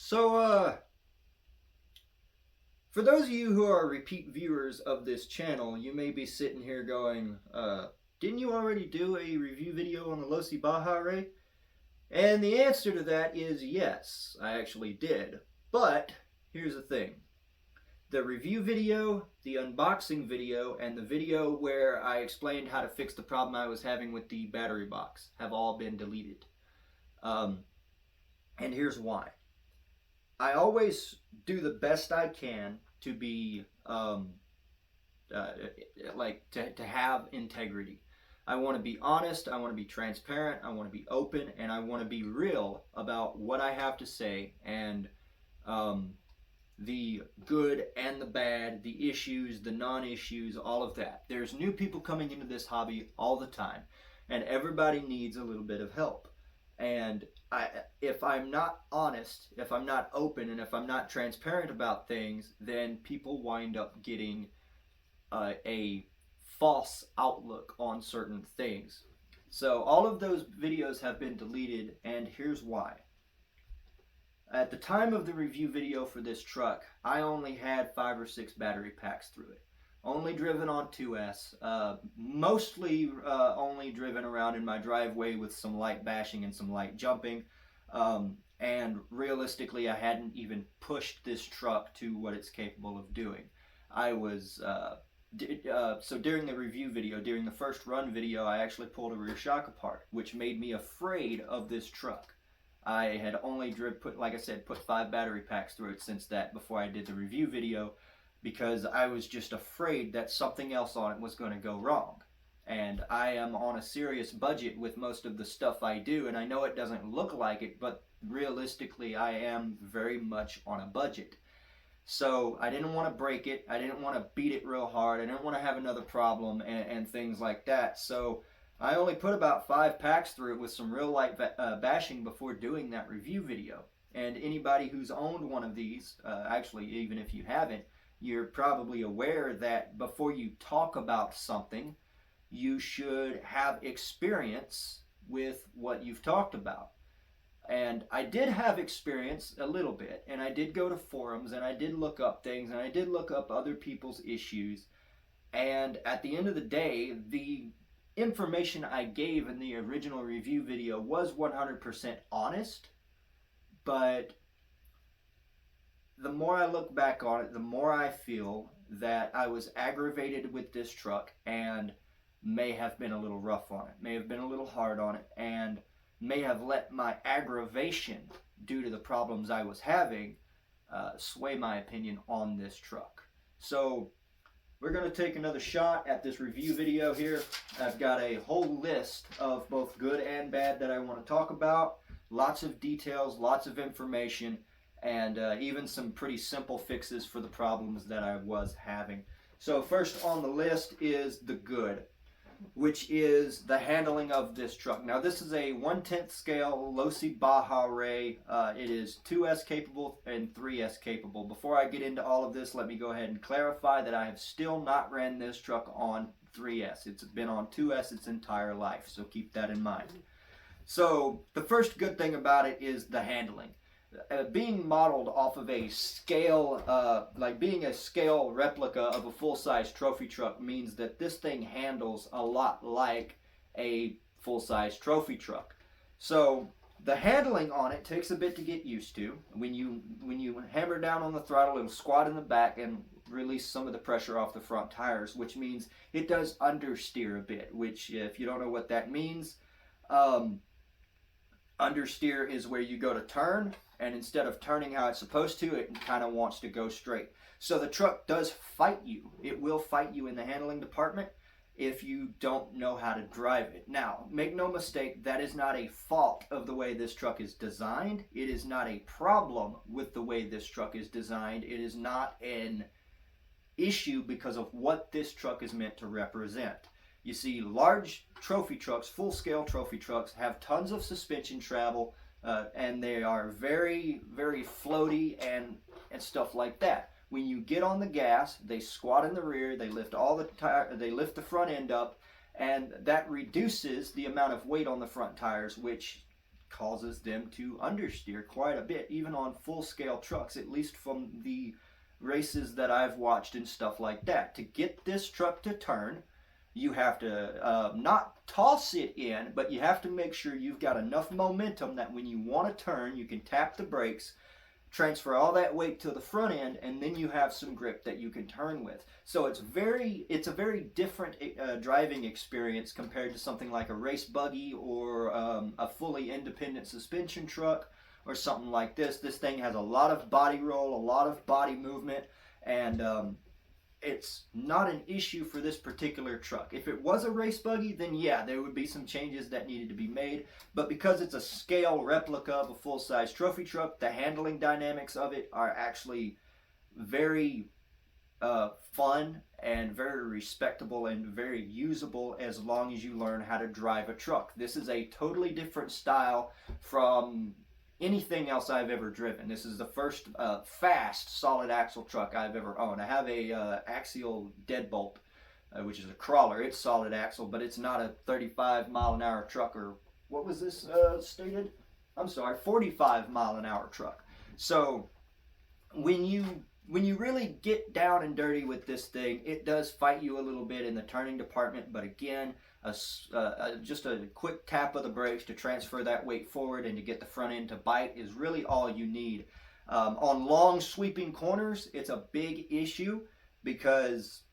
So, for those of you who are repeat viewers of this channel, you may be sitting here going, didn't you already do a review video on the losi Baja Rey? And the answer to that is yes, I actually did. But, here's the thing. The review video, the unboxing video, and the video where I explained how to fix the problem I was having with the battery box have all been deleted. And here's why. I always do the best I can to be, to have integrity. I want to be honest, I want to be transparent, I want to be open, and I want to be real about what I have to say, and the good and the bad, the issues, the non-issues, all of that. There's new people coming into this hobby all the time, and everybody needs a little bit of help. And if I'm not honest, if I'm not open, and if I'm not transparent about things, then people wind up getting a false outlook on certain things. So all of those videos have been deleted, and here's why. At the time of the review video for this truck, I only had 5 or 6 battery packs through it. Only driven on 2S, mostly only driven around in my driveway with some light bashing and some light jumping. And realistically, I hadn't even pushed this truck to what it's capable of doing. I was, so during the review video, during the first run video, I actually pulled a rear shock apart, which made me afraid of this truck. I had only put 5 battery packs through it since that, before I did the review video, because I was just afraid that something else on it was going to go wrong. And I am on a serious budget with most of the stuff I do, and I know it doesn't look like it, but realistically I am very much on a budget. So I didn't want to break it, I didn't want to beat it real hard, I didn't want to have another problem and things like that. So I only put about 5 packs through it with some real light bashing before doing that review video. And anybody who's owned one of these, actually even if you haven't, you're probably aware that before you talk about something, you should have experience with what you've talked about. And I did have experience a little bit, and I did go to forums, and I did look up things, and I did look up other people's issues. And at the end of the day, the information I gave in the original review video was 100% honest, but the more I look back on it, the more I feel that I was aggravated with this truck and may have been a little rough on it, may have been a little hard on it, and may have let my aggravation due to the problems I was having sway my opinion on this truck. So we're going to take another shot at this review video here. I've got a whole list of both good and bad that I want to talk about. Lots of details, lots of information, and even some pretty simple fixes for the problems that I was having. So first on the list is the good, which is the handling of this truck. Now this is a 1/10 scale losi Baja Rey. It is 2S capable and 3S capable. Before I get into all of this, let me go ahead and clarify that I have still not ran this truck on 3S. It's been on 2S its entire life, so keep that in mind. So the first good thing about it is the handling. Being modeled off of a scale, being a scale replica of a full-size trophy truck means that this thing handles a lot like a full-size trophy truck. So the handling on it takes a bit to get used to. When you hammer down on the throttle, it'll squat in the back and release some of the pressure off the front tires, which means it does understeer a bit, which if you don't know what that means, understeer is where you go to turn, and instead of turning how it's supposed to, it kind of wants to go straight. So the truck does fight you. It will fight you in the handling department if you don't know how to drive it. Now, make no mistake, that is not a fault of the way this truck is designed. It is not a problem with the way this truck is designed. It is not an issue because of what this truck is meant to represent. You see, large trophy trucks, full-scale trophy trucks, have tons of suspension travel, and they are very, very floaty and stuff like that. When you get on the gas, they squat in the rear, they lift they lift the front end up, and that reduces the amount of weight on the front tires, which causes them to understeer quite a bit, even on full-scale trucks, at least from the races that I've watched and stuff like that. To get this truck to turn, you have to not toss it in, but you have to make sure you've got enough momentum that when you want to turn, you can tap the brakes, transfer all that weight to the front end, and then you have some grip that you can turn with. So it's a very different driving experience compared to something like a race buggy or a fully independent suspension truck or something like this. This thing has a lot of body roll, a lot of body movement, and it's not an issue for this particular truck. If it was a race buggy, then yeah, there would be some changes that needed to be made. But because it's a scale replica of a full-size trophy truck, the handling dynamics of it are actually very fun and very respectable and very usable as long as you learn how to drive a truck. This is a totally different style from anything else I've ever driven. This is the first fast solid axle truck I've ever owned. I have a axial deadbolt, which is a crawler. It's solid axle, but it's not a 35-mile-an-hour truck, or what was this stated? I'm sorry, 45-mile-an-hour truck. So when you really get down and dirty with this thing, it does fight you a little bit in the turning department, but again, just a quick tap of the brakes to transfer that weight forward and to get the front end to bite is really all you need. On long sweeping corners, it's a big issue because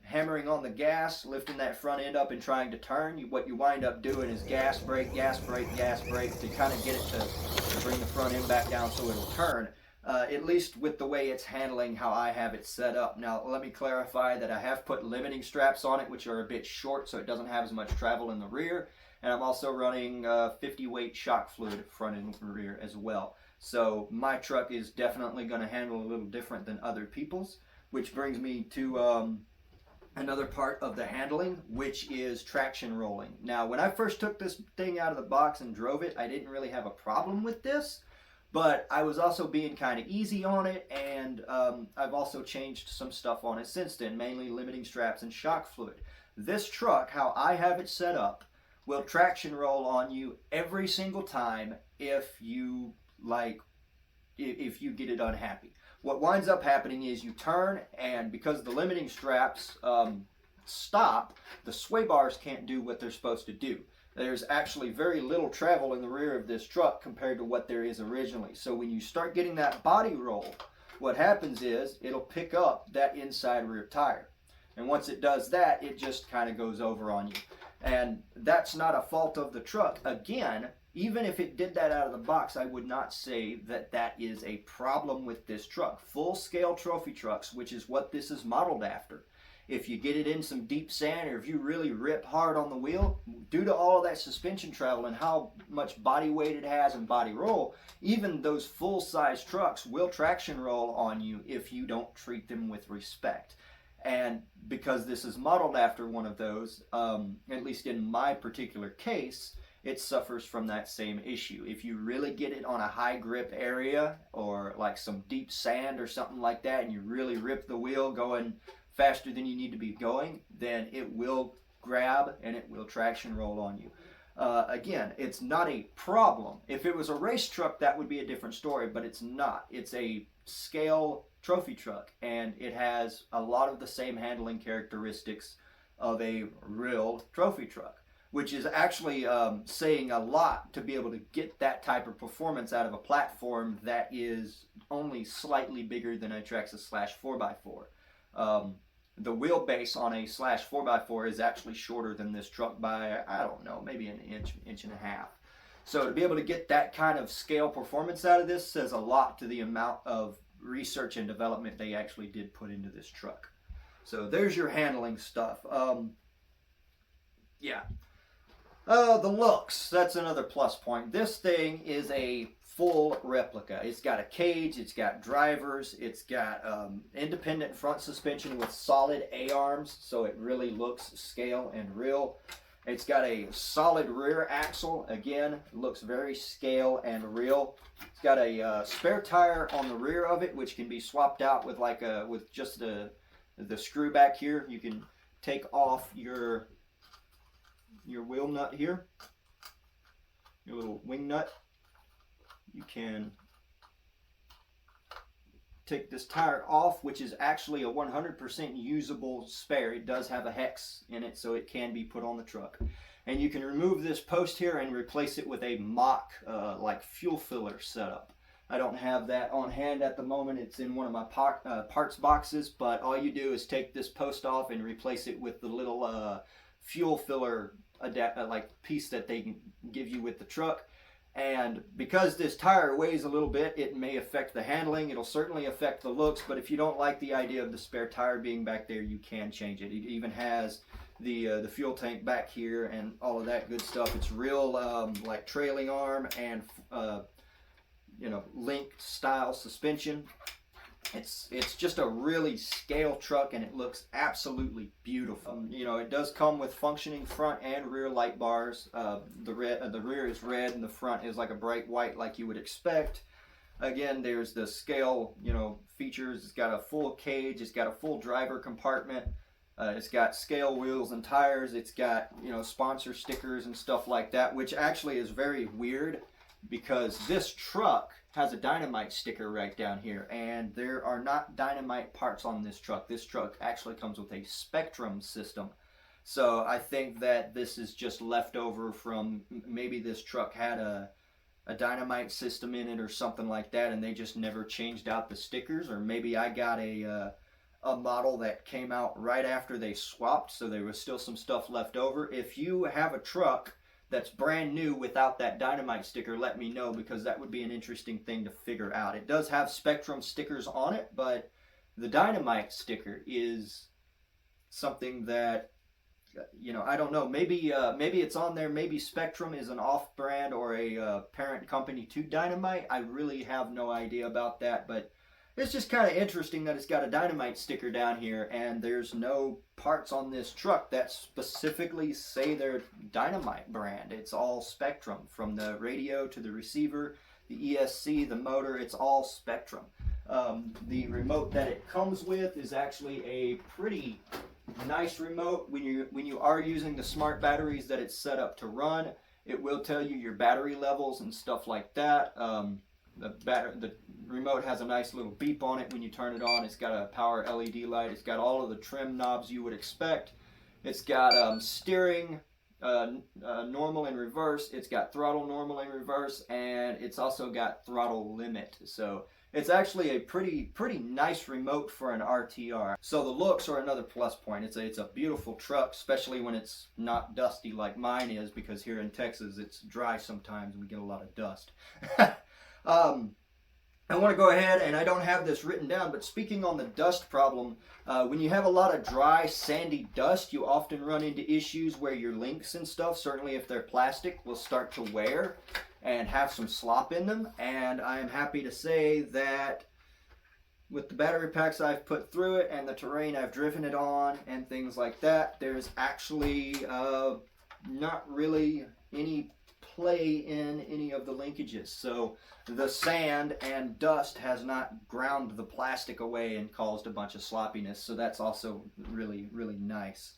hammering on the gas, lifting that front end up and trying to turn, what you wind up doing is gas brake, gas brake, gas brake to kind of get it to bring the front end back down so it'll turn. At least with the way it's handling how I have it set up. Now, let me clarify that I have put limiting straps on it, which are a bit short, so it doesn't have as much travel in the rear. And I'm also running 50 weight shock fluid front and rear as well. So my truck is definitely going to handle a little different than other people's, which brings me to another part of the handling, which is traction rolling. Now, when I first took this thing out of the box and drove it, I didn't really have a problem with this. But I was also being kind of easy on it, and I've also changed some stuff on it since then, mainly limiting straps and shock fluid. This truck, how I have it set up, will traction roll on you every single time if you get it unhappy. What winds up happening is you turn, and because the limiting straps stop, the sway bars can't do what they're supposed to do. There's actually very little travel in the rear of this truck compared to what there is originally. So when you start getting that body roll, what happens is it'll pick up that inside rear tire. And once it does that, it just kind of goes over on you. And that's not a fault of the truck. Again, even if it did that out of the box, I would not say that that is a problem with this truck. Full-scale trophy trucks, which is what this is modeled after, if you get it in some deep sand or if you really rip hard on the wheel, due to all of that suspension travel and how much body weight it has and body roll, even those full-size trucks will traction roll on you if you don't treat them with respect. And because this is modeled after one of those, at least in my particular case, it suffers from that same issue. If you really get it on a high grip area or like some deep sand or something like that, and you really rip the wheel going faster than you need to be going, then it will grab and it will traction roll on you. Again, it's not a problem. If it was a race truck, that would be a different story, but it's not. It's a scale trophy truck, and it has a lot of the same handling characteristics of a real trophy truck, which is actually saying a lot to be able to get that type of performance out of a platform that is only slightly bigger than a Traxxas Slash 4x4. The wheelbase on a Slash 4x4 is actually shorter than this truck by, I don't know, maybe an inch and a half. So to be able to get that kind of scale performance out of this says a lot to the amount of research and development they actually did put into this truck. So there's your handling stuff. Yeah. The looks, that's another plus point. This thing is a full replica. It's got a cage, it's got drivers, it's got independent front suspension with solid A-arms, so it really looks scale and real. It's got a solid rear axle, again, looks very scale and real. It's got a spare tire on the rear of it, which can be swapped out with with just the screw back here. You can take off your wheel nut here. your little wing nut, you can take this tire off, which is actually a 100% usable spare. It does have a hex in it, so it can be put on the truck. And you can remove this post here and replace it with a mock like fuel filler setup. I don't have that on hand at the moment. It's in one of my parts boxes, but all you do is take this post off and replace it with the little fuel filler like piece that they can give you with the truck. And because this tire weighs a little bit, it may affect the handling. It'll certainly affect the looks, but if you don't like the idea of the spare tire being back there, you can change it. It even has the fuel tank back here and all of that good stuff. It's real like trailing arm and you know, link style suspension. It's just a really scale truck, and it looks absolutely beautiful. You know, it does come with functioning front and rear light bars. The rear is red and the front is like a bright white like you would expect. Again, there's the scale, you know, features. It's got a full cage, it's got a full driver compartment, it's got scale wheels and tires, it's got, you know, sponsor stickers and stuff like that, which actually is very weird because this truck has a dynamite sticker right down here, and there are not dynamite parts on this truck. This truck actually comes with a Spectrum system. So I think that this is just leftover from maybe this truck had a dynamite system in it or something like that, and they just never changed out the stickers. Or maybe I got a model that came out right after they swapped, so there was still some stuff left over. If you have a truck that's brand new without that dynamite sticker, let me know, because that would be an interesting thing to figure out. It does have Spectrum stickers on it, but the dynamite sticker is something that, you know, I don't know. Maybe it's on there. Maybe Spectrum is an off-brand or a parent company to Dynamite. I really have no idea about that, but it's just kind of interesting that it's got a dynamite sticker down here, and there's no parts on this truck that specifically say they're Dynamite brand. It's all Spectrum, from the radio to the receiver, the ESC, the motor. It's all Spectrum. The remote that it comes with is actually a pretty nice remote. When you are using the smart batteries that it's set up to run, it will tell you your battery levels and stuff like that. The remote has a nice little beep on it when you turn it on. It's got a power LED light. It's got all of the trim knobs you would expect. It's got steering normal and reverse. It's got throttle normal and reverse, and it's also got throttle limit. So it's actually a pretty nice remote for an RTR. So the looks are another plus point. It's a beautiful truck, especially when it's not dusty like mine is, because here in Texas it's dry sometimes and we get a lot of dust. I want to go ahead, and I don't have this written down, but speaking on the dust problem, when you have a lot of dry, sandy dust, you often run into issues where your links and stuff, certainly if they're plastic, will start to wear and have some slop in them. And I am happy to say that with the battery packs I've put through it and the terrain I've driven it on and things like that, there's actually not really any play in any of the linkages. So the sand and dust has not ground the plastic away and caused a bunch of sloppiness. So that's also really nice.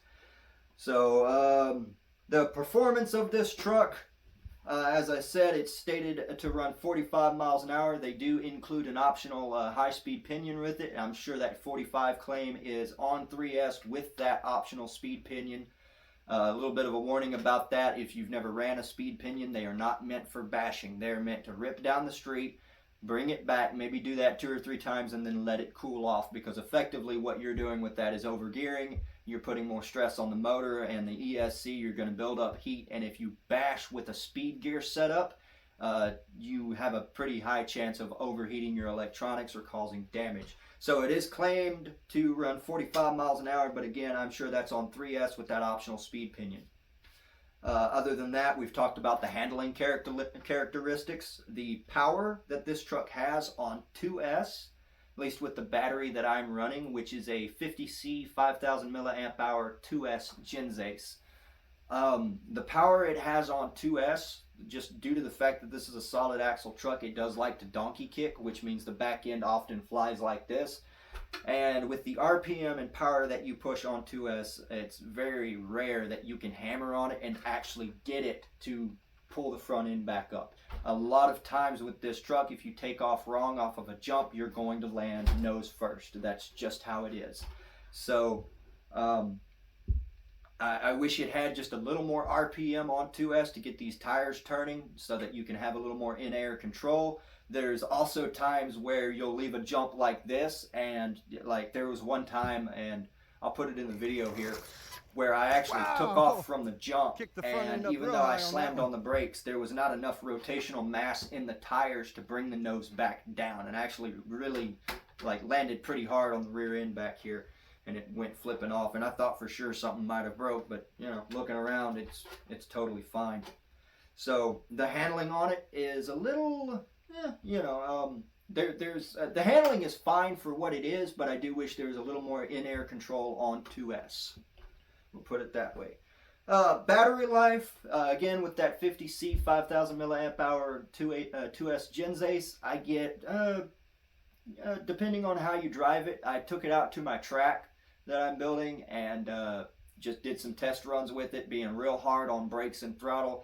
So the performance of this truck, as I said, it's stated to run 45 miles an hour. They do include an optional high-speed pinion with it. I'm sure that 45 claim is on 3S with that optional speed pinion. A little bit of a warning about that: if you've never ran a speed pinion, they are not meant for bashing. They're meant to rip down the street, bring it back, maybe do that 2 or 3 times, and then let it cool off, because effectively what you're doing with that is overgearing. You're putting more stress on the motor and the ESC. You're going to build up heat, and if you bash with a speed gear setup, you have a pretty high chance of overheating your electronics or causing damage. So it is claimed to run 45 miles an hour, but again, I'm sure that's on 3S with that optional speed pinion. Other than that, we've talked about the handling characteristics. The power that this truck has on 2S, at least with the battery that I'm running, which is a 50C 5000 milliamp hour 2S Genzace. The power it has on 2S, just due to the fact that this is a solid axle truck, it does like to donkey kick, which means the back end often flies like this. And with the RPM and power that you push on 2S, it's very rare that you can hammer on it and actually get it to pull the front end back up. A lot of times with this truck, if you take off wrong off of a jump, you're going to land nose first. That's just how it is. So I wish it had just a little more RPM on 2S to get these tires turning so that you can have a little more in-air control. There's also times where you'll leave a jump like this, and like there was one time, and I'll put it in the video here, where I actually took off from the jump, and even though I slammed on the brakes, there was not enough rotational mass in the tires to bring the nose back down, and actually really like landed pretty hard on the rear end back here, and it went flipping off, and I thought for sure something might have broke, but you know, looking around, it's totally fine. So the handling on it is a little, you know, the handling is fine for what it is, but I do wish there was a little more in-air control on 2S. We'll put it that way. Battery life, again with that 50C 5000 milliamp hour 2S Genzace, I get, depending on how you drive it, I took it out to my track that I'm building and just did some test runs with it, being real hard on brakes and throttle.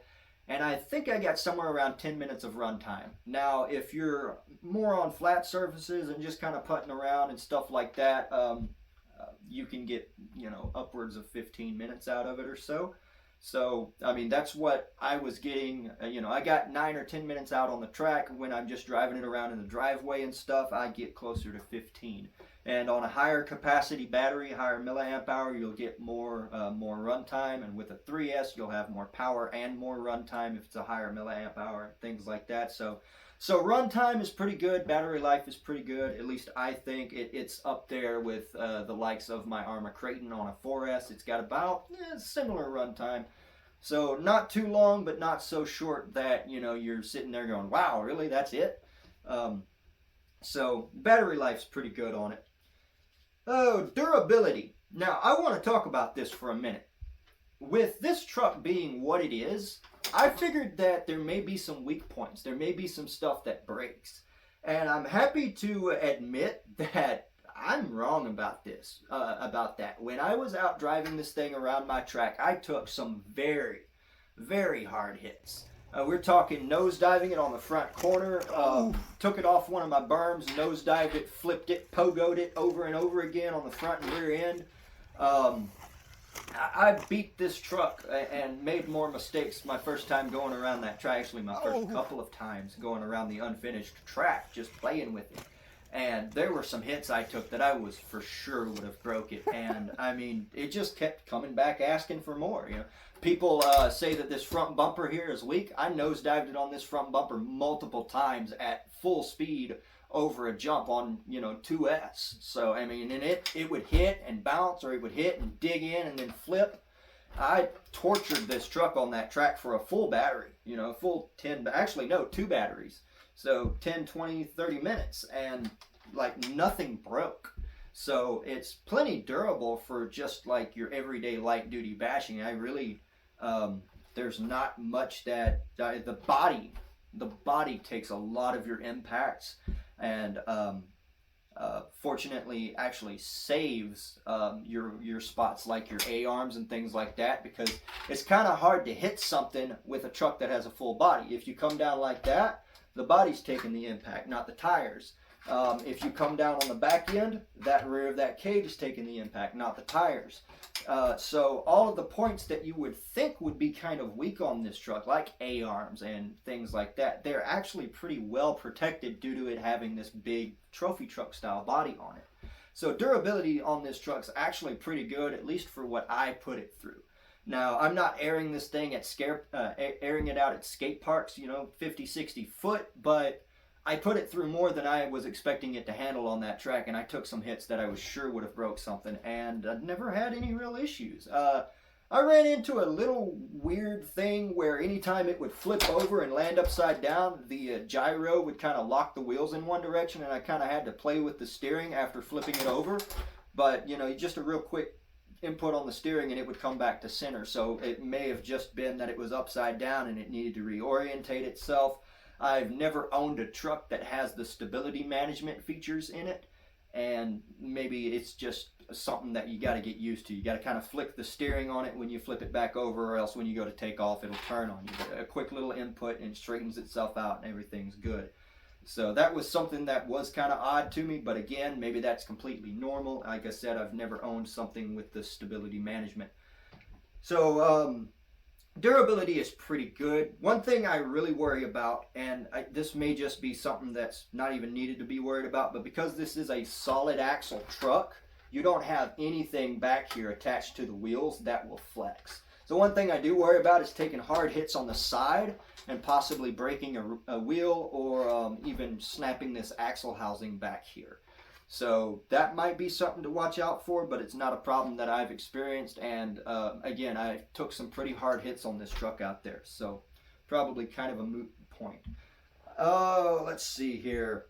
And I think I got somewhere around 10 minutes of run time. Now, if you're more on flat surfaces and just kind of putting around and stuff like that, you can get, you know, upwards of 15 minutes out of it or so. So, I mean, that's what I was getting. You know, I got 9 or 10 minutes out on the track. When I'm just driving it around in the driveway and stuff, I get closer to 15. And on a higher capacity battery, higher milliamp hour, you'll get more run time. And with a 3S, you'll have more power and more run time if it's a higher milliamp hour, things like that. So run time is pretty good. Battery life is pretty good. At least I think it's up there with the likes of my Arrma Kraton on a 4S. It's got about similar run time. So not too long, but not so short that, you know, you're sitting there going, wow, really? That's it? So battery life's pretty good on it. Oh, durability. Now, I want to talk about this for a minute. With this truck being what it is, I figured that there may be some weak points. There may be some stuff that breaks. And I'm happy to admit that I'm wrong about this, about that. When I was out driving this thing around my track, I took some very, very hard hits. We're talking nose diving it on the front corner, took it off one of my berms, nose dived it, flipped it, pogoed it over and over again on the front and rear end. I beat this truck and made more mistakes my first time going around that track. Actually, my first couple of times going around the unfinished track, just playing with it. And there were some hits I took that I was for sure would have broke it. And I mean, it just kept coming back asking for more. You know, people say that this front bumper here is weak. I nosedived it on this front bumper multiple times at full speed over a jump on, you know, 2S. So I mean, and it would hit and bounce, or it would hit and dig in and then flip. I tortured this truck on that track for a full battery, you know, full 10, actually no, 2 batteries. So 10, 20, 30 minutes, and like nothing broke. So it's plenty durable for just like your everyday light duty bashing. I really, there's not much that, the body takes a lot of your impacts, and fortunately actually saves your spots like your A-arms and things like that, because it's kind of hard to hit something with a truck that has a full body. If you come down like that, the body's taking the impact, not the tires. If you come down on the back end, that rear of that cage is taking the impact, not the tires. So all of the points that you would think would be kind of weak on this truck, like A-arms and things like that, they're actually pretty well protected due to it having this big trophy truck style body on it. So durability on this truck's actually pretty good, at least for what I put it through. Now, I'm not airing this thing at airing it out at skate parks, you know, 50, 60 foot, but I put it through more than I was expecting it to handle on that track, and I took some hits that I was sure would have broke something, and I never had any real issues. I ran into a little weird thing where anytime it would flip over and land upside down, the gyro would kind of lock the wheels in one direction, and I kind of had to play with the steering after flipping it over. But, you know, just a real quick input on the steering and it would come back to center. So it may have just been that it was upside down and it needed to reorientate itself. I've never owned a truck that has the stability management features in it, and maybe it's just something that you got to get used to. You got to kind of flick the steering on it when you flip it back over, or else when you go to take off, it'll turn on you. A quick little input and it straightens itself out and everything's good. So that was something that was kind of odd to me, but again, maybe that's completely normal. Like I said, I've never owned something with the stability management. So durability is pretty good. One thing I really worry about, and this may just be something that's not even needed to be worried about, but because this is a solid axle truck, you don't have anything back here attached to the wheels that will flex. So one thing I do worry about is taking hard hits on the side and possibly breaking a wheel, or even snapping this axle housing back here. So that might be something to watch out for, but it's not a problem that I've experienced. And again, I took some pretty hard hits on this truck out there, so probably kind of a moot point. Let's see here.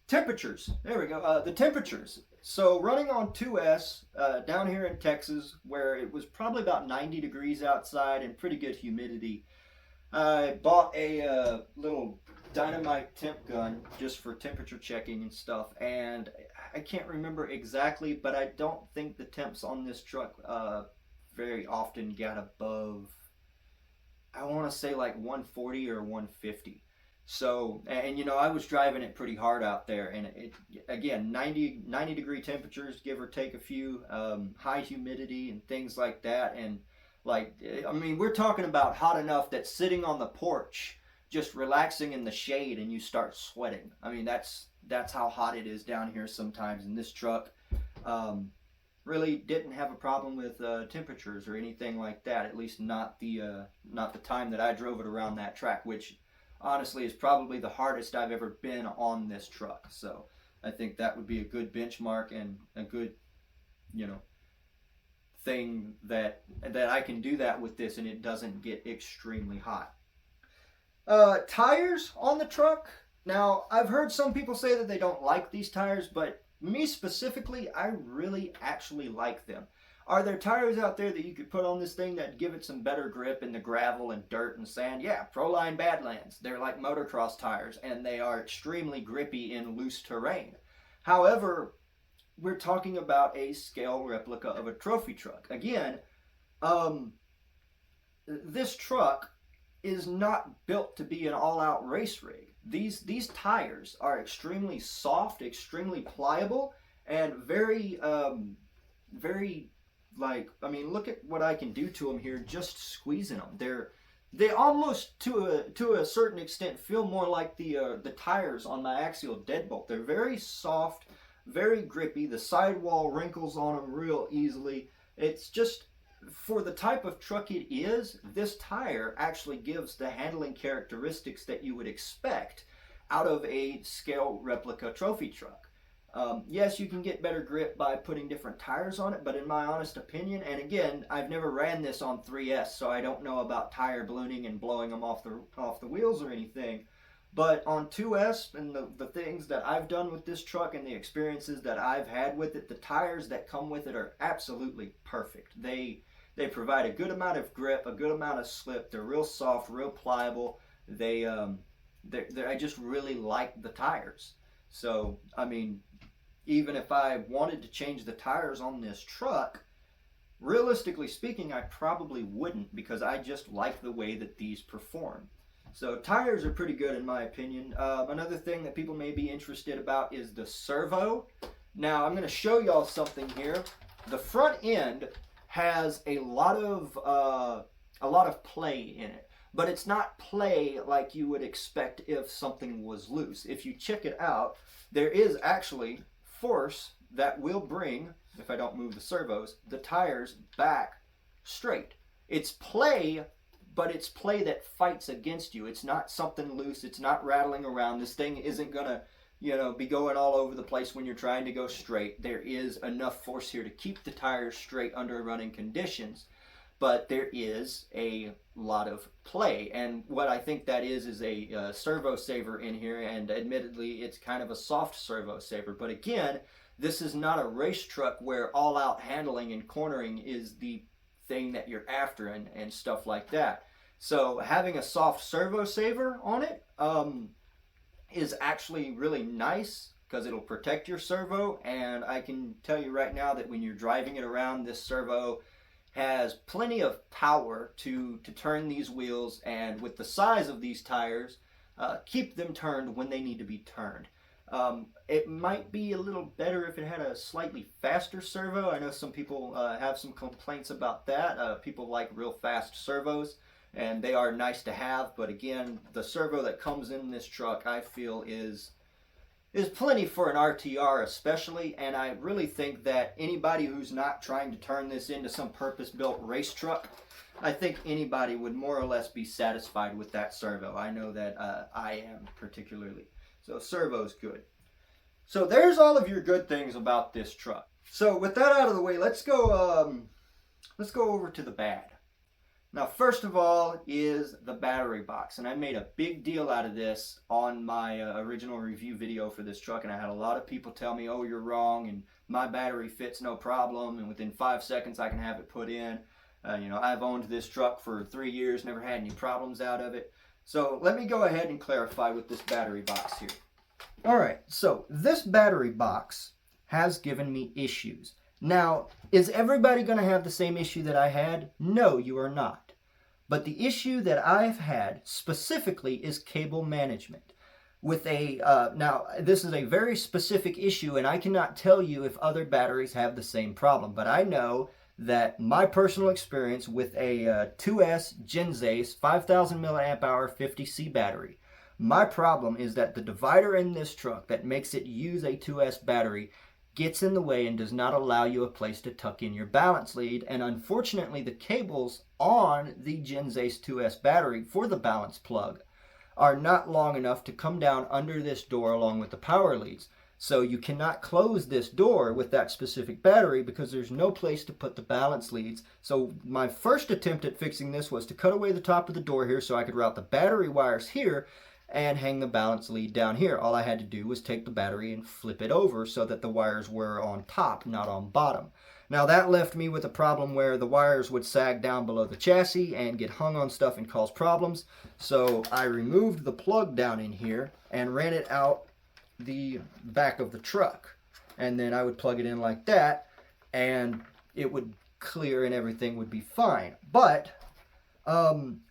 Temperatures. There we go. The temperatures. So running on 2S down here in Texas, where it was probably about 90 degrees outside and pretty good humidity, I bought a little dynamite temp gun just for temperature checking and stuff. And I can't remember exactly, but I don't think the temps on this truck very often got above, I want to say like 140 or 150. So, and you know, I was driving it pretty hard out there, and it, again, 90 degree temperatures, give or take a few, high humidity and things like that. And like, I mean, we're talking about hot enough that sitting on the porch, just relaxing in the shade, and you start sweating. I mean, that's how hot it is down here sometimes. And this truck really didn't have a problem with temperatures or anything like that, at least not the time that I drove it around that track, which honestly is probably the hardest I've ever been on this truck. So I think that would be a good benchmark and a good, you know, thing that I can do that with this and it doesn't get extremely hot. Tires on the truck. Now, I've heard some people say that they don't like these tires, but me specifically, I really actually like them. Are there tires out there that you could put on this thing that give it some better grip in the gravel and dirt and sand? Yeah, Proline Badlands. They're like motocross tires, and they are extremely grippy in loose terrain. However, we're talking about a scale replica of a trophy truck. Again, this truck is not built to be an all-out race rig. These tires are extremely soft, extremely pliable, and very, like, I mean, look at what I can do to them here just squeezing them. They almost, to a certain extent, feel more like the tires on my axial deadbolt. They're very soft, very grippy. The sidewall wrinkles on them real easily. It's just, for the type of truck it is, this tire actually gives the handling characteristics that you would expect out of a scale replica trophy truck. Yes, you can get better grip by putting different tires on it, but in my honest opinion, and again, I've never ran this on 3S, so I don't know about tire ballooning and blowing them off the wheels or anything, but on 2S and the things that I've done with this truck and the experiences that I've had with it, the tires that come with it are absolutely perfect. They provide a good amount of grip, a good amount of slip. They're real soft, real pliable. I just really like the tires. So, I mean, even if I wanted to change the tires on this truck, realistically speaking, I probably wouldn't, because I just like the way that these perform. So tires are pretty good in my opinion. Another thing that people may be interested about is the servo. Now I'm going to show y'all something here. The front end has a lot of play in it, but it's not play like you would expect if something was loose. If you check it out, there is actually force that will bring, if I don't move the servos, the tires back straight. It's play, but it's play that fights against you. It's not something loose. It's not rattling around. This thing isn't gonna, be going all over the place when you're trying to go straight. There is enough force here to keep the tires straight under running conditions, but there is a lot of play. And what I think that is a servo saver in here, and admittedly it's kind of a soft servo saver, but again, this is not a race truck where all-out handling and cornering is the thing that you're after and stuff like that. So having a soft servo saver on it is actually really nice because it'll protect your servo. And I can tell you right now that when you're driving it around, this servo has plenty of power to turn these wheels, and with the size of these tires, keep them turned when they need to be turned. It might be a little better if it had a slightly faster servo. I know some people have some complaints about that. People like real fast servos, and they are nice to have, but again, the servo that comes in this truck, I feel is plenty for an RTR especially, and I really think that anybody who's not trying to turn this into some purpose-built race truck, I think anybody would more or less be satisfied with that servo. I know that I am particularly. So servo's good. So there's all of your good things about this truck. So with that out of the way, let's go over to the bad. Now, first of all is the battery box, and I made a big deal out of this on my original review video for this truck, and I had a lot of people tell me, oh, you're wrong, and my battery fits no problem, and within 5 seconds I can have it put in. I've owned this truck for 3 years, never had any problems out of it. So let me go ahead and clarify with this battery box here. Alright, so this battery box has given me issues. Now, is everybody going to have the same issue that I had? No, you are not. But the issue that I've had specifically is cable management. With now, this is a very specific issue, and I cannot tell you if other batteries have the same problem. But I know that my personal experience with a 2S Genzace 5000 milliamp hour 50C battery, my problem is that the divider in this truck that makes it use a 2S battery gets in the way and does not allow you a place to tuck in your balance lead. And unfortunately, the cables on the Genzace 2S battery for the balance plug are not long enough to come down under this door along with the power leads. So you cannot close this door with that specific battery because there's no place to put the balance leads. So my first attempt at fixing this was to cut away the top of the door here so I could route the battery wires here and hang the balance lead down here. All I had to do was take the battery and flip it over so that the wires were on top, not on bottom. Now that left me with a problem where the wires would sag down below the chassis and get hung on stuff and cause problems. So I removed the plug down in here and ran it out the back of the truck. And then I would plug it in like that and it would clear and everything would be fine. But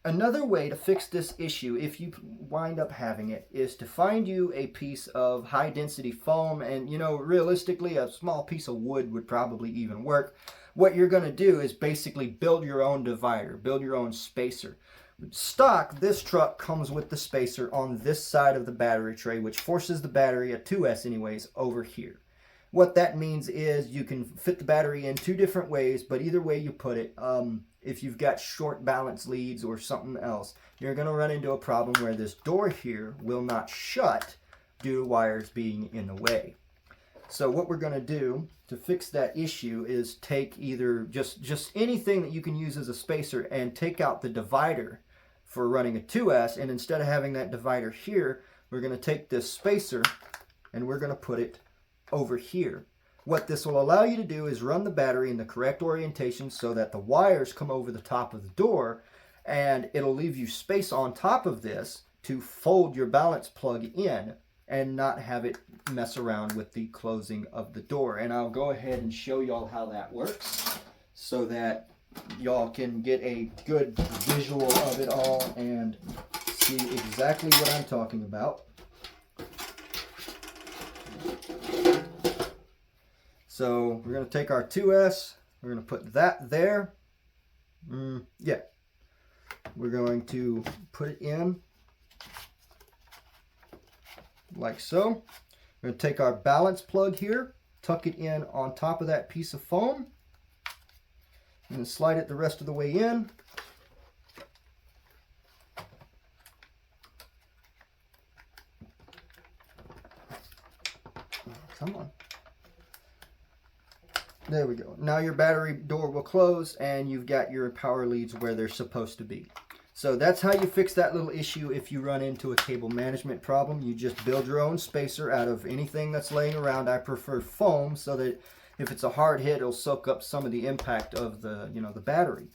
another way to fix this issue, if you wind up having it, is to find you a piece of high density foam, and realistically a small piece of wood would probably even work. What you're going to do is basically build your own divider, build your own spacer. Stock, this truck comes with the spacer on this side of the battery tray, which forces the battery, a 2S anyways, over here. What that means is you can fit the battery in 2 different ways, but either way you put it, if you've got short balance leads or something else, you're going to run into a problem where this door here will not shut due to wires being in the way. So what we're going to do to fix that issue is take either just anything that you can use as a spacer and take out the divider for running a 2S, and instead of having that divider here, we're going to take this spacer and we're going to put it over here. What this will allow you to do is run the battery in the correct orientation so that the wires come over the top of the door, and it'll leave you space on top of this to fold your balance plug in and not have it mess around with the closing of the door. And I'll go ahead and show y'all how that works so that y'all can get a good visual of it all and see exactly what I'm talking about. So we're going to take our 2S, we're going to put that there. Yeah. We're going to put it in like so. We're going to take our balance plug here, tuck it in on top of that piece of foam, and then slide it the rest of the way in. Come on. There we go. Now your battery door will close and you've got your power leads where they're supposed to be. So that's how you fix that little issue if you run into a cable management problem. You just build your own spacer out of anything that's laying around. I prefer foam so that if it's a hard hit, it'll soak up some of the impact of the, the battery.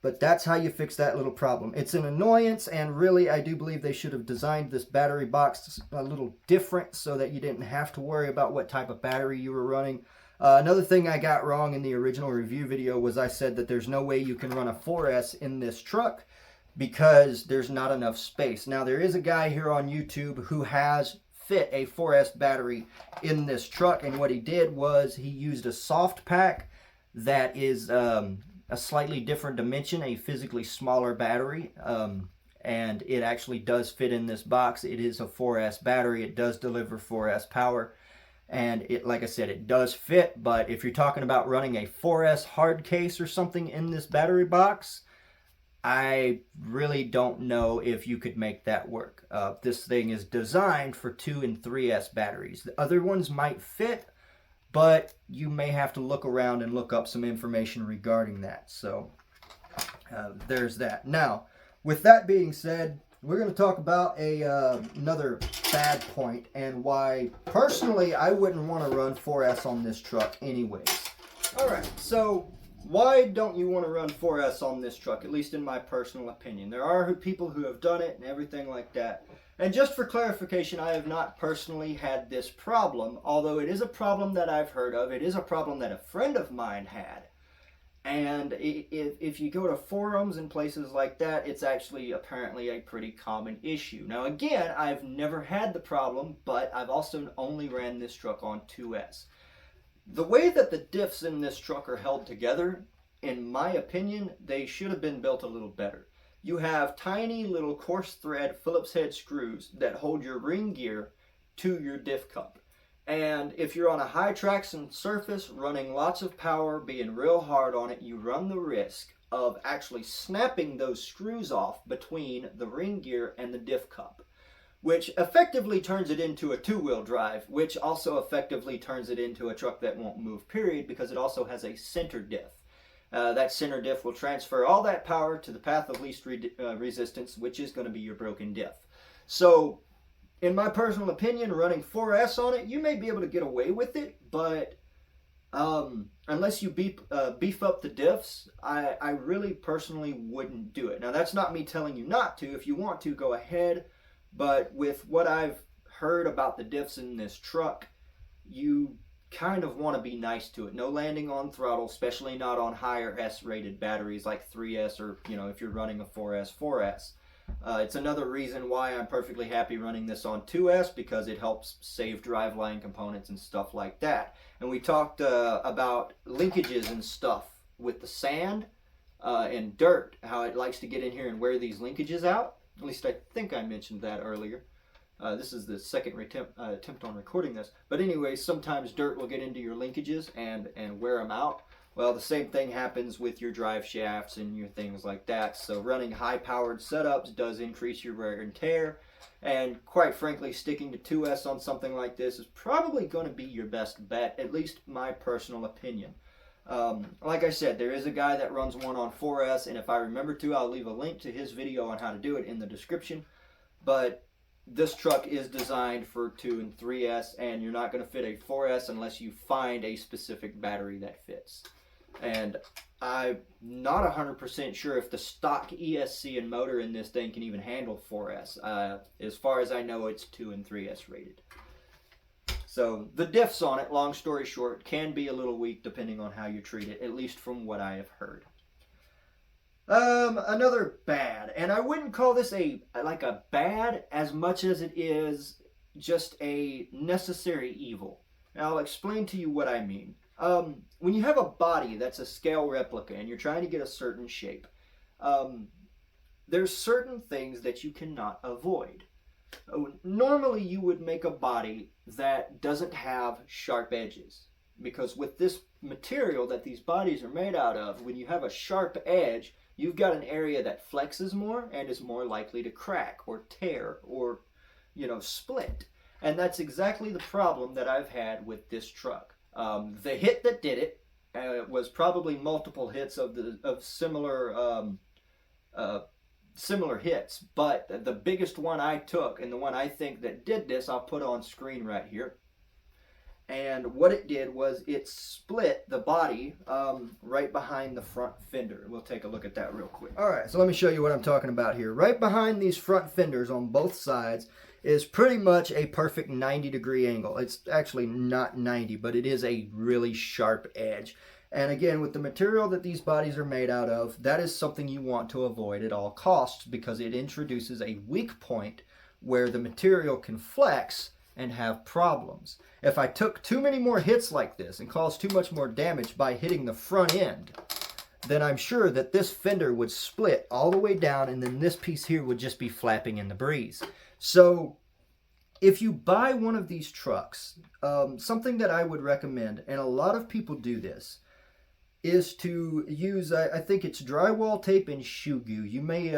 But that's how you fix that little problem. It's an annoyance, and really I do believe they should have designed this battery box a little different so that you didn't have to worry about what type of battery you were running. Another thing I got wrong in the original review video was I said that there's no way you can run a 4S in this truck because there's not enough space. Now, there is a guy here on YouTube who has fit a 4S battery in this truck, and what he did was he used a soft pack that is a slightly different dimension, a physically smaller battery, and it actually does fit in this box. It is a 4S battery. It does deliver 4S power, and it, like I said, it does fit. But if you're talking about running a 4S hard case or something in this battery box, I really don't know if you could make that work. This thing is designed for 2 and 3S batteries. The other ones might fit, but you may have to look around and look up some information regarding that. So there's that. Now, with that being said, we're going to talk about another bad point and why personally I wouldn't want to run 4S on this truck anyways. Alright, so why don't you want to run 4S on this truck, at least in my personal opinion? There are people who have done it and everything like that. And just for clarification, I have not personally had this problem, although it is a problem that I've heard of. It is a problem that a friend of mine had. And if you go to forums and places like that, it's actually apparently a pretty common issue. Now again, I've never had the problem, but I've also only ran this truck on 2S. The way that the diffs in this truck are held together, in my opinion, they should have been built a little better. You have tiny little coarse thread Phillips head screws that hold your ring gear to your diff cup. And if you're on a high traction surface running lots of power, being real hard on it, you run the risk of actually snapping those screws off between the ring gear and the diff cup, which effectively turns it into a two-wheel drive, which also effectively turns it into a truck that won't move, period, because it also has a center diff. That center diff will transfer all that power to the path of least resistance, which is going to be your broken diff. So, in my personal opinion, running 4S on it, you may be able to get away with it, but unless you beef up the diffs, I really personally wouldn't do it. Now, that's not me telling you not to. If you want to, go ahead. But with what I've heard about the diffs in this truck, you kind of want to be nice to it. No landing on throttle, especially not on higher S-rated batteries like 3S or, if you're running a 4S. It's another reason why I'm perfectly happy running this on 2S, because it helps save driveline components and stuff like that. And we talked about linkages and stuff with the sand and dirt, how it likes to get in here and wear these linkages out. At least I think I mentioned that earlier. This is the second attempt on recording this. But anyway, sometimes dirt will get into your linkages and wear them out. Well, the same thing happens with your drive shafts and your things like that. So running high-powered setups does increase your wear and tear. And quite frankly, sticking to 2S on something like this is probably going to be your best bet, at least my personal opinion. Like I said, there is a guy that runs one on 4S, and if I remember to, I'll leave a link to his video on how to do it in the description. But this truck is designed for 2 and 3S, and you're not going to fit a 4S unless you find a specific battery that fits. And I'm not 100% sure if the stock ESC and motor in this thing can even handle 4S. As far as I know, it's 2 and 3S rated. So the diffs on it, long story short, can be a little weak depending on how you treat it, at least from what I have heard. Another bad, and I wouldn't call this a bad as much as it is just a necessary evil. Now I'll explain to you what I mean. When you have a body that's a scale replica and you're trying to get a certain shape, there's certain things that you cannot avoid. Normally you would make a body that doesn't have sharp edges, because with this material that these bodies are made out of, when you have a sharp edge, you've got an area that flexes more and is more likely to crack or tear or, split. And that's exactly the problem that I've had with this truck. The hit that did it was probably multiple hits of similar hits, but the biggest one I took, and the one I think that did this, I'll put on screen right here. and what it did was it split the body right behind the front fender. We'll take a look at that real quick. All right, so let me show you what I'm talking about here. Right behind these front fenders on both sides is pretty much a perfect 90-degree angle. It's actually not 90, but it is a really sharp edge. And again, with the material that these bodies are made out of, that is something you want to avoid at all costs, because it introduces a weak point where the material can flex and have problems. If I took too many more hits like this and caused too much more damage by hitting the front end, then I'm sure that this fender would split all the way down, and then this piece here would just be flapping in the breeze. So if you buy one of these trucks, something that I would recommend, and a lot of people do this, is to use, I think it's drywall tape and shoe glue. You may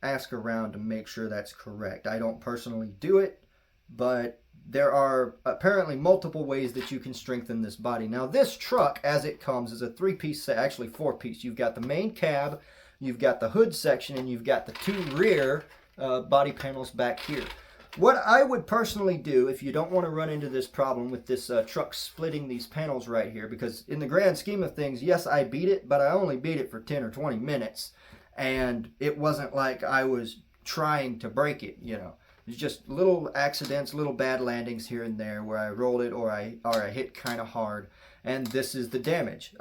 ask around to make sure that's correct. I don't personally do it, but there are apparently multiple ways that you can strengthen this body. Now this truck, as it comes, is a 3-piece set, actually 4-piece. You've got the main cab, you've got the hood section, and you've got the 2 rear body panels back here. What I would personally do, if you don't want to run into this problem with this truck splitting these panels right here, because in the grand scheme of things, yes, I beat it, but I only beat it for 10 or 20 minutes, and it wasn't like I was trying to break it, you know. It's just little accidents, little bad landings here and there where I rolled it or I hit kind of hard, and this is the damage.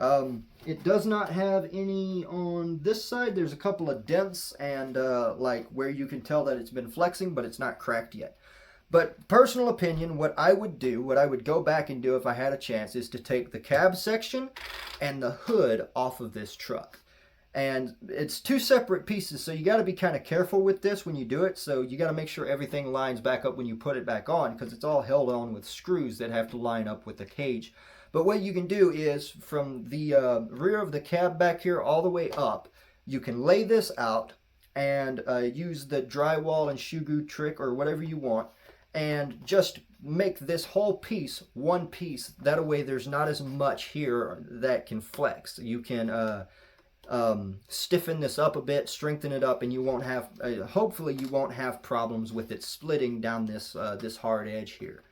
It does not have any on this side. There's a couple of dents and like where you can tell that it's been flexing, but it's not cracked yet. But personal opinion, what I would do, what I would go back and do if I had a chance, is to take the cab section and the hood off of this truck. And it's 2 separate pieces, so you got to be kind of careful with this when you do it. So you got to make sure everything lines back up when you put it back on, because it's all held on with screws that have to line up with the cage. But what you can do is, from the rear of the cab back here all the way up, you can lay this out and use the drywall and shoe glue trick or whatever you want, and just make this whole piece one piece. That way there's not as much here that can flex. You can stiffen this up a bit, strengthen it up, and you won't have, hopefully you won't have problems with it splitting down this this hard edge here.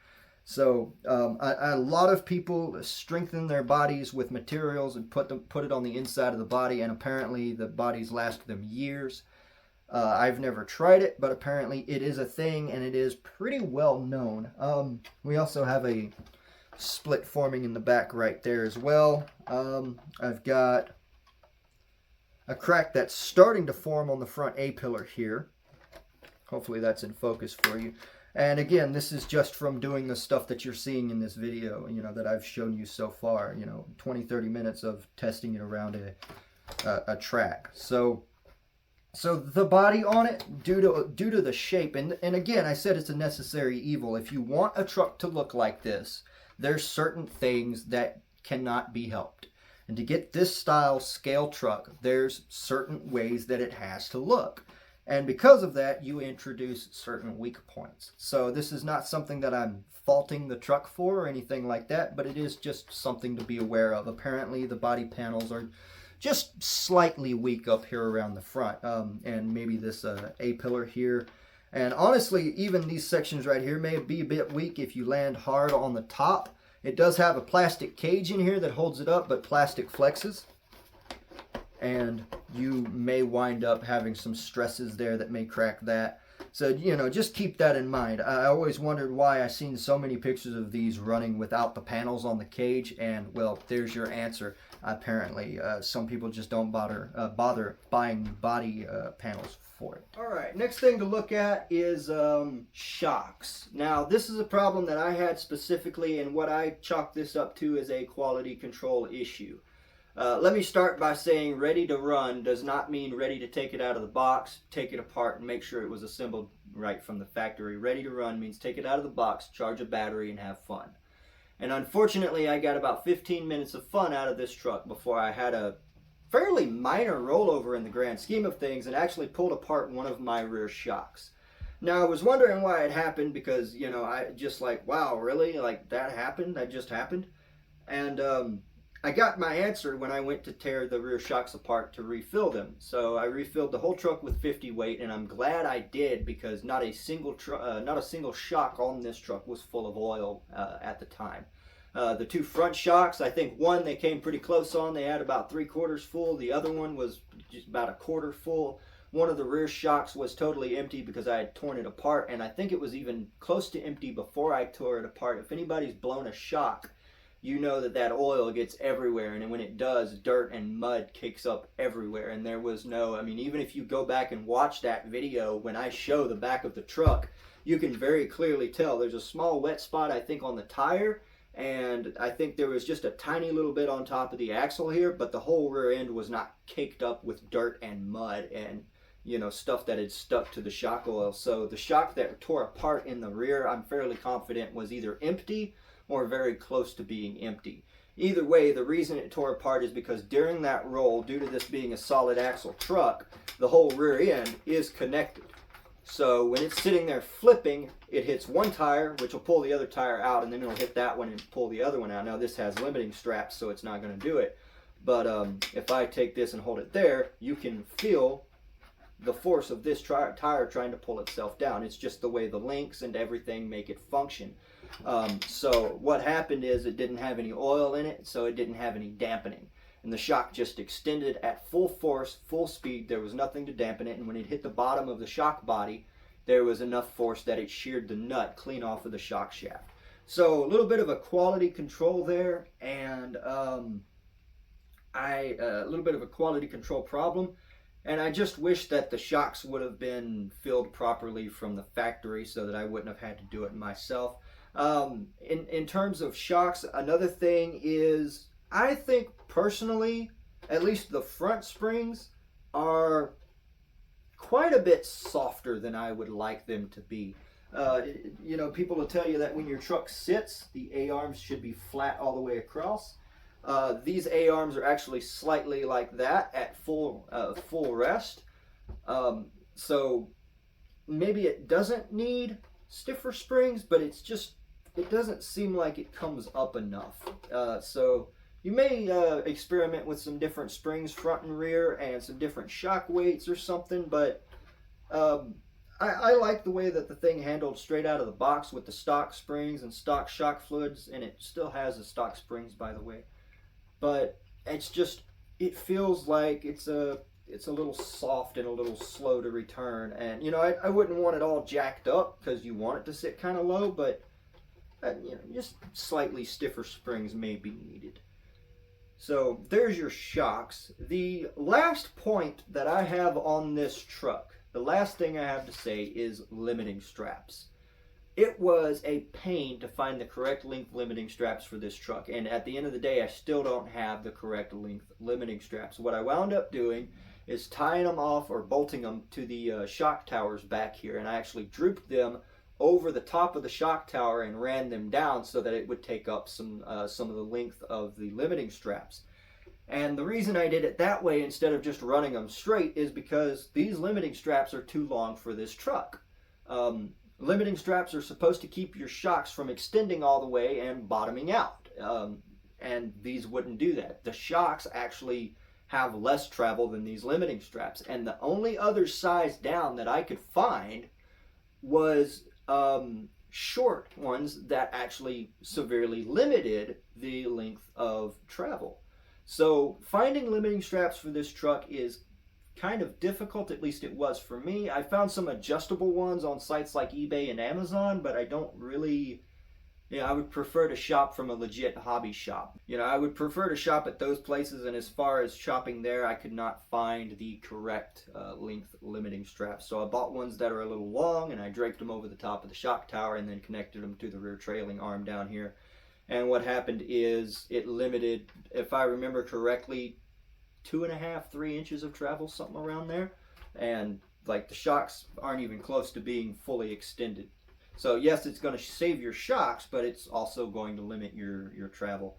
So a lot of people strengthen their bodies with materials and put it on the inside of the body, and apparently the bodies last them years. I've never tried it, but apparently it is a thing, and it is pretty well known. We also have a split forming in the back right there as well. I've got a crack that's starting to form on the front A-pillar here. Hopefully that's in focus for you. And again, this is just from doing the stuff that you're seeing in this video, you know, that I've shown you so far, you know, 20-30 minutes of testing it around a track. So the body on it, due to the shape, and again, I said it's a necessary evil. If you want a truck to look like this, there's certain things that cannot be helped. And to get this style scale truck, there's certain ways that it has to look. And because of that, you introduce certain weak points. So this is not something that I'm faulting the truck for or anything like that, but it is just something to be aware of. Apparently the body panels are just slightly weak up here around the front, and maybe this A-pillar here. And honestly, even these sections right here may be a bit weak if you land hard on the top. It does have a plastic cage in here that holds it up, but plastic flexes. And you may wind up having some stresses there that may crack that. So, you know, just keep that in mind. I always wondered why I've seen so many pictures of these running without the panels on the cage, and, well, there's your answer. Apparently, some people just don't bother buying body panels for it. All right, next thing to look at is shocks. Now, this is a problem that I had specifically, and what I chalk this up to is a quality control issue. Let me start by saying ready to run does not mean ready to take it out of the box, take it apart, and make sure it was assembled right from the factory. Ready to run means take it out of the box, charge a battery, and have fun. And unfortunately, I got about 15 minutes of fun out of this truck before I had a fairly minor rollover in the grand scheme of things and actually pulled apart one of my rear shocks. Now, I was wondering why it happened because, you know, I just like, wow, really? Like, that happened? That just happened? And I got my answer when I went to tear the rear shocks apart to refill them. So I refilled the whole truck with 50 weight, and I'm glad I did because not a single shock on this truck was full of oil at the time. The two front shocks, I think one they came pretty close on. They had about 3/4 full. The other one was just about 1/4 full. One of the rear shocks was totally empty because I had torn it apart, and I think it was even close to empty before I tore it apart. If anybody's blown a shock, you know that that oil gets everywhere, and when it does, dirt and mud kicks up everywhere. And there was no, I mean, even if you go back and watch that video, when I show the back of the truck, you can very clearly tell there's a small wet spot, I think, on the tire, and I think there was just a tiny little bit on top of the axle here, but the whole rear end was not caked up with dirt and mud and, you know, stuff that had stuck to the shock oil. So the shock that tore apart in the rear, I'm fairly confident was either empty or very close to being empty. Either way, the reason it tore apart is because during that roll, due to this being a solid axle truck, the whole rear end is connected. So when it's sitting there flipping, it hits one tire, which will pull the other tire out, and then it'll hit that one and pull the other one out. Now this has limiting straps, so it's not going to do it. But if I take this and hold it there, you can feel the force of this tire trying to pull itself down. It's just the way the links and everything make it function. So what happened is it didn't have any oil in it, so it didn't have any dampening. And the shock just extended at full force, full speed. There was nothing to dampen it, and when it hit the bottom of the shock body, there was enough force that it sheared the nut clean off of the shock shaft. So a little bit of a quality control there, and a little bit of a quality control problem. And I just wish that the shocks would have been filled properly from the factory so that I wouldn't have had to do it myself. In terms of shocks, another thing is, I think personally, at least the front springs are quite a bit softer than I would like them to be. You know, people will tell you that when your truck sits, the A-arms should be flat all the way across. These A-arms are actually slightly like that at full rest. So maybe it doesn't need stiffer springs, but it's just, it doesn't seem like it comes up enough. So you may experiment with some different springs front and rear and some different shock weights or something, but I like the way that the thing handled straight out of the box with the stock springs and stock shock fluids, and it still has the stock springs, by the way. But it's just, it feels like it's a little soft and a little slow to return. And, you know, I wouldn't want it all jacked up because you want it to sit kind of low, but you know, just slightly stiffer springs may be needed. So there's your shocks. The last point that I have on this truck, the last thing I have to say is limiting straps. It was a pain to find the correct length limiting straps for this truck, and at the end of the day I still don't have the correct length limiting straps. What I wound up doing is tying them off or bolting them to the shock towers back here, and I actually drooped them over the top of the shock tower and ran them down so that it would take up some of the length of the limiting straps. And the reason I did it that way instead of just running them straight is because these limiting straps are too long for this truck. Limiting straps are supposed to keep your shocks from extending all the way and bottoming out, and these wouldn't do that. The shocks actually have less travel than these limiting straps, and the only other size down that I could find was short ones that actually severely limited the length of travel. So finding limiting straps for this truck is kind of difficult, at least it was for me. I found some adjustable ones on sites like eBay and Amazon, but I don't really, you know, I would prefer to shop from a legit hobby shop. You know, I would prefer to shop at those places, and as far as shopping there, I could not find the correct length limiting straps. So I bought ones that are a little long, and I draped them over the top of the shock tower and then connected them to the rear trailing arm down here. And what happened is it limited, if I remember correctly, 2.5, 3 inches of travel, something around there. And like the shocks aren't even close to being fully extended. So yes, it's going to save your shocks, but it's also going to limit your travel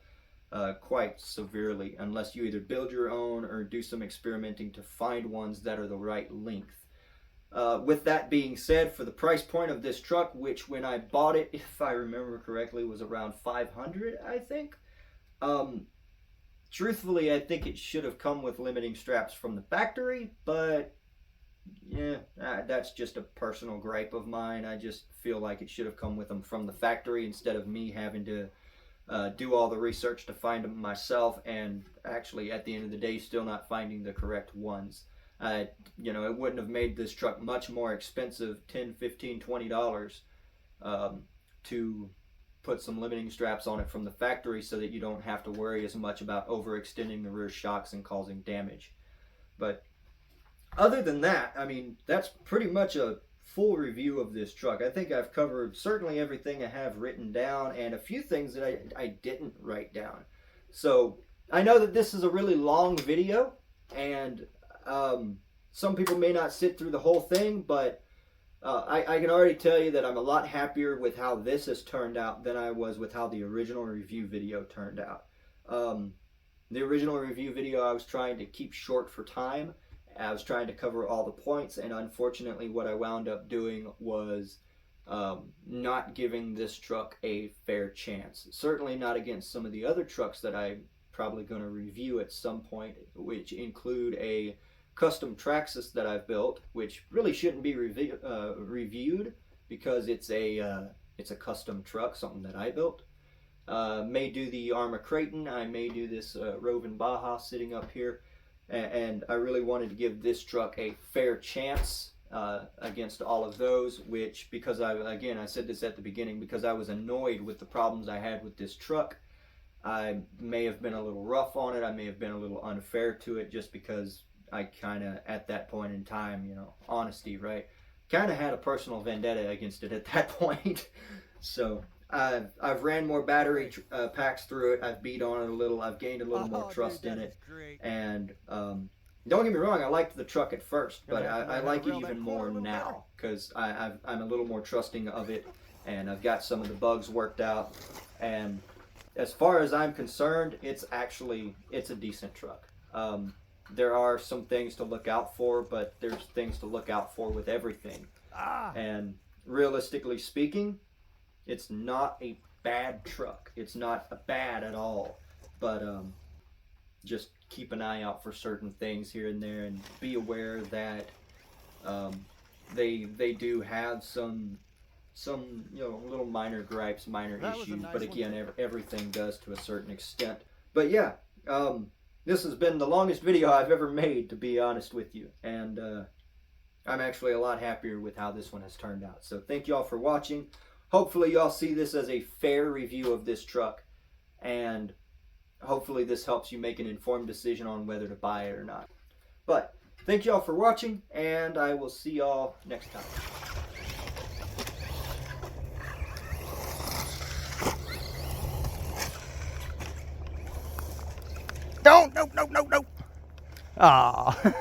quite severely unless you either build your own or do some experimenting to find ones that are the right length. With that being said, for the price point of this truck, which when I bought it, if I remember correctly, was around $500, I think. Truthfully, I think it should have come with limiting straps from the factory, but yeah, that's just a personal gripe of mine. I just feel like it should have come with them from the factory instead of me having to do all the research to find them myself, and actually at the end of the day still not finding the correct ones. You know, it wouldn't have made this truck much more expensive, $10, $15, $20, to put some limiting straps on it from the factory so that you don't have to worry as much about overextending the rear shocks and causing damage. But other than that, I mean, that's pretty much a full review of this truck. I think I've covered certainly everything I have written down, and a few things that I didn't write down. So I know that this is a really long video, and some people may not sit through the whole thing, but I can already tell you that I'm a lot happier with how this has turned out than I was with how the original review video turned out. The original review video I was trying to keep short for time. I was trying to cover all the points, and unfortunately what I wound up doing was not giving this truck a fair chance. Certainly not against some of the other trucks that I'm probably going to review at some point, which include a custom Traxxas that I've built, which really shouldn't be reviewed because it's a custom truck, something that I built. May do the Arma Creighton. I may do this Roving Baja sitting up here. And I really wanted to give this truck a fair chance against all of those, which, because I said this at the beginning, because I was annoyed with the problems I had with this truck, I may have been a little rough on it. I may have been a little unfair to it just because I kind of, at that point in time, you know, honesty, right? Kind of had a personal vendetta against it at that point. So I've ran more battery packs through it. I've beat on it a little. I've gained a little more trust in it. And don't get me wrong, I liked the truck at first, but I like it even more now because I'm a little more trusting of it, and I've got some of the bugs worked out. And as far as I'm concerned, it's a decent truck. There are some things to look out for, but there's things to look out for with everything. And realistically speaking, it's not a bad truck. It's not bad at all. But just keep an eye out for certain things here and there, and be aware that they do have some you know, little minor gripes, minor issues. But again, everything does to a certain extent. But yeah, this has been the longest video I've ever made, to be honest with you. And I'm actually a lot happier with how this one has turned out. So thank y'all for watching. Hopefully y'all see this as a fair review of this truck, and hopefully this helps you make an informed decision on whether to buy it or not. But thank y'all for watching, and I will see y'all next time. No. Aw.